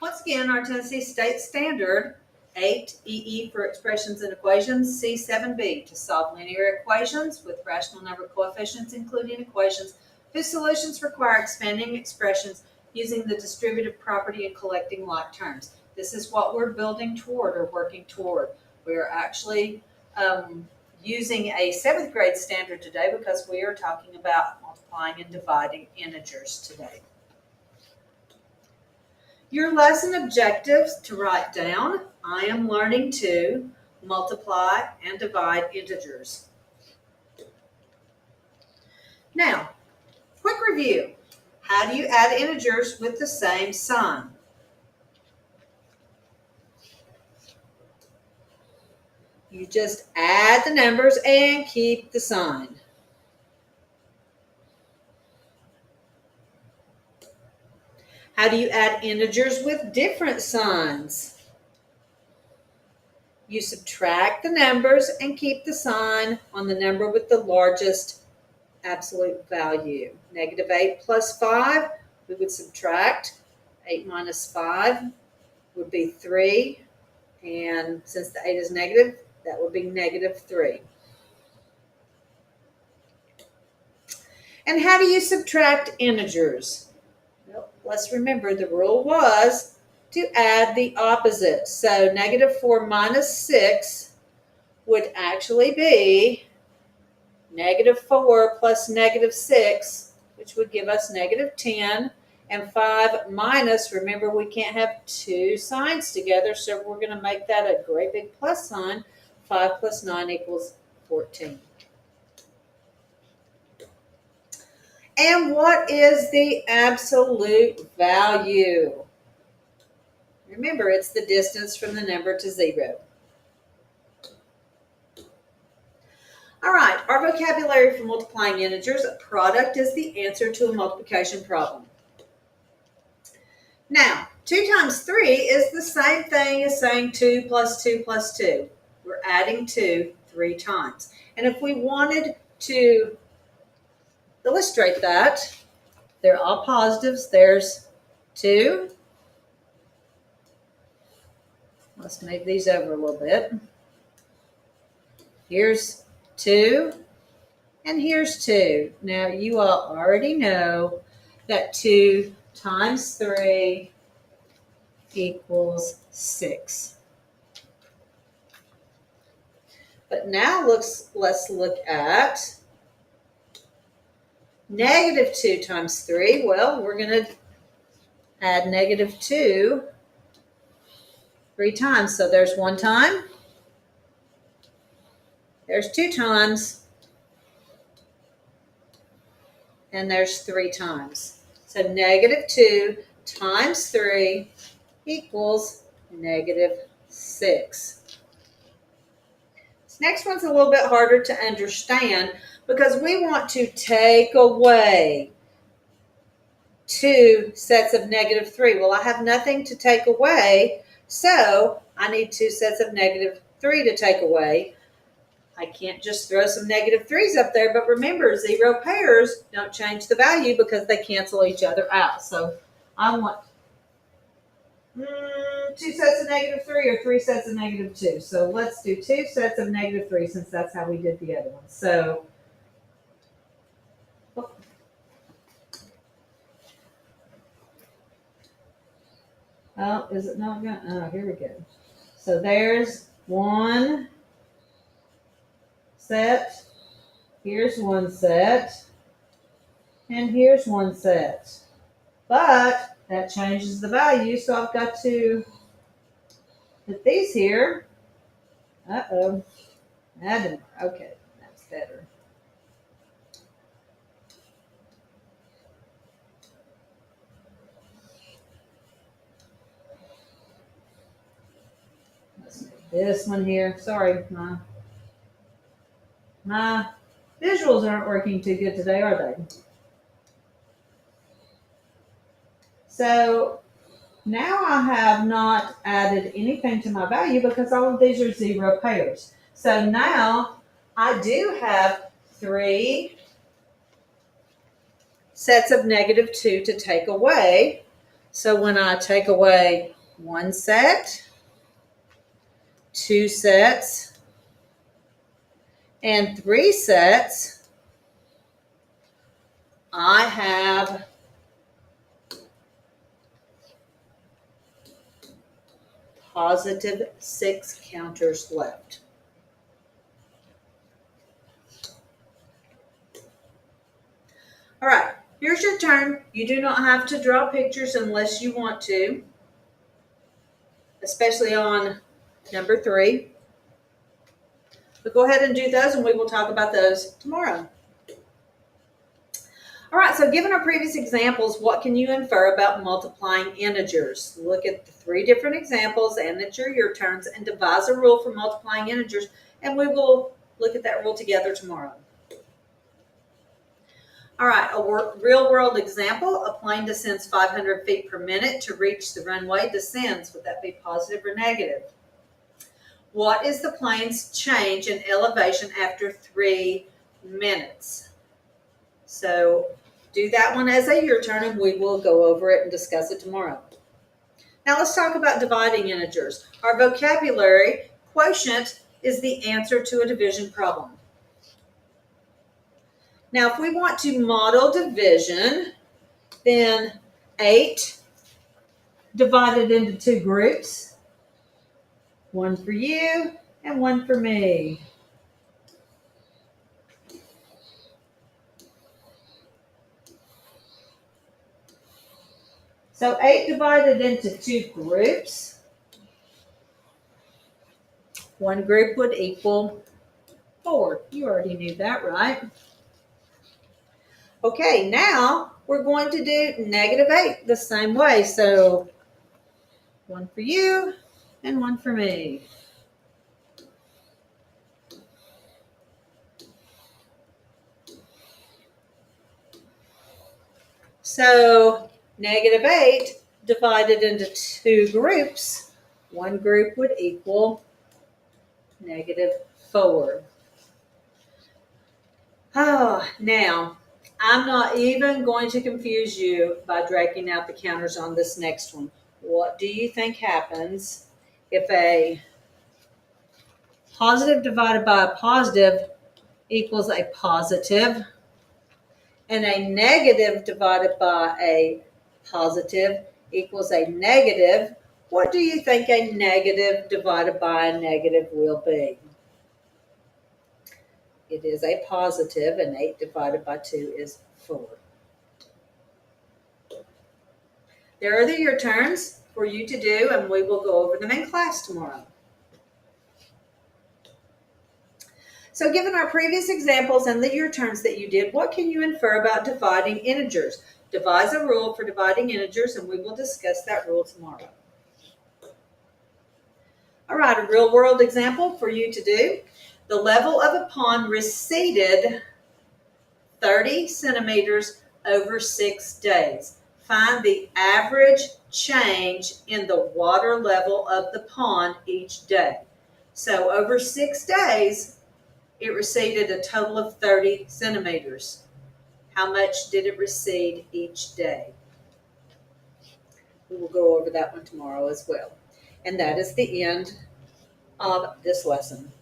Once again, our Tennessee State Standard 8 EE for expressions and equations, C7B to solve linear equations with rational number coefficients, including equations whose solutions require expanding expressions using the distributive property and collecting like terms. This is what we're building toward or working toward. We're actually using a 7th grade standard today because we are talking about multiplying and dividing integers today. Your lesson objectives to write down: I am learning to multiply and divide integers. Now, quick review. How do you add integers with the same sign? You just add the numbers and keep the sign. How do you add integers with different signs? You subtract the numbers and keep the sign on the number with the largest absolute value. -8 plus 5, we would subtract. 8 minus 5 would be 3. And since the 8 is negative, that would be -3. And how do you subtract integers? Well, let's remember the rule was to add the opposite. So -4 minus 6 would actually be -4 plus -6, which would give us -10. And 5 minus, remember we can't have two signs together, so we're going to make that a great big plus sign. 5 plus 9 equals 14. And what is the absolute value? Remember, it's the distance from the number to 0. All right, our vocabulary for multiplying integers: a product is the answer to a multiplication problem. Now, 2 times 3 is the same thing as saying 2 plus 2 plus 2. We're adding 2 3 times. And if we wanted to illustrate that, they're all positives. There's 2. Let's move these over a little bit. Here's 2, and here's 2. Now, you all already know that 2 times 3 equals 6. But now let's look at -2 times 3. Well, we're going to add -2 3 times. So there's 1 time, there's 2 times, and there's 3 times. So -2 times 3 equals -6. This next one's a little bit harder to understand because we want to take away 2 sets of -3. Well, I have nothing to take away, so I need 2 sets of -3 to take away. I can't just throw some -3s up there, but remember, 0 pairs don't change the value because they cancel each other out. So I want 2 sets of -3 or 3 sets of -2. So let's do 2 sets of -3 since that's how we did the other one. So oh, is it not going? Oh, here we go. So there's 1 set, here's 1 set, and here's 1 set. But that changes the value, so I've got to put these here. Uh-oh. Okay, that's better. Let's do this one here. Sorry, my visuals aren't working too good today, are they? So now I have not added anything to my value because all of these are 0 pairs. So now I do have 3 sets of -2 to take away. So when I take away 1 set, 2 sets, and 3 sets, I have positive 6 counters left. All right, here's your turn. You do not have to draw pictures unless you want to, especially on number 3. But go ahead and do those, and we will talk about those tomorrow. All right, so given our previous examples, what can you infer about multiplying integers? Look at the 3 different examples, and it's your turns, and devise a rule for multiplying integers, and we will look at that rule together tomorrow. All right, a real-world example. A plane descends 500 feet per minute to reach the runway. Descends, would that be positive or negative? What is the plane's change in elevation after 3 minutes? So do that one as your turn, and we will go over it and discuss it tomorrow. Now let's talk about dividing integers. Our vocabulary, quotient is the answer to a division problem. Now if we want to model division, then 8 divided into 2 groups, 1 for you and 1 for me. So 8 divided into 2 groups. 1 group would equal 4. You already knew that, right? Okay, now we're going to do -8 the same way. So 1 for you and 1 for me. So -8 divided into 2 groups, 1 group would equal -4. Oh, now, I'm not even going to confuse you by dragging out the counters on this next one. What do you think happens if a positive divided by a positive equals a positive, and a negative divided by a positive equals a negative? What do you think a negative divided by a negative will be? It is a positive, and 8 divided by 2 is 4. There are your turns for you to do, and we will go over them in class tomorrow. So given our previous examples and the your turns that you did, what can you infer about dividing integers? Devise a rule for dividing integers, and we will discuss that rule tomorrow. All right, a real-world example for you to do. The level of a pond receded 30 centimeters over 6 days. Find the average change in the water level of the pond each day. So over 6 days, it receded a total of 30 centimeters. How much did it recede each day? We will go over that one tomorrow as well. And that is the end of this lesson.